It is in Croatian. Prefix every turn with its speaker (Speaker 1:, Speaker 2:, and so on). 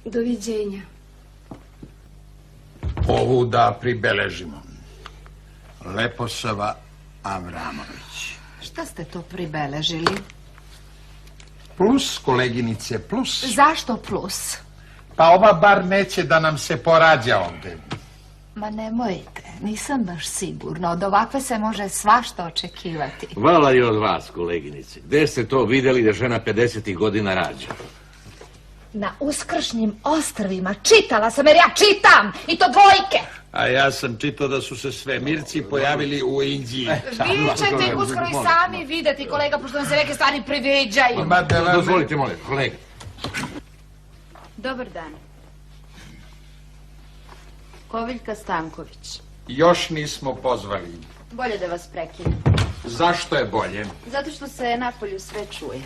Speaker 1: Doviđenja.
Speaker 2: Ovu da pribeležimo. Leposava Avramović.
Speaker 3: Šta ste to pribeležili?
Speaker 2: Plus, koleginice, plus.
Speaker 3: Zašto plus?
Speaker 2: Pa ova bar neće da nam se porađa ovde.
Speaker 3: Ma nemojte, nisam baš sigurna. Od ovakve se može svašta očekivati.
Speaker 4: Hvala i od vas, koleginice. Gde ste to vidjeli da žena 50 godina rađa?
Speaker 3: Na Uskršnjim ostrvima čitala sam, jer ja čitam, i to dvojke.
Speaker 2: A ja sam čitao da su se svemirci pojavili u Indiji.
Speaker 3: Vi ćete ih uskoro i sami vidjeti, kolega, pošto vam se neke stvari priviđaju.
Speaker 4: Dozvolite, molim, kolega.
Speaker 1: Dobar dan. Koviljka Stanković.
Speaker 2: Još nismo pozvali.
Speaker 1: Bolje da vas prekinem.
Speaker 2: Zašto je bolje?
Speaker 1: Zato što se napolju sve čuje.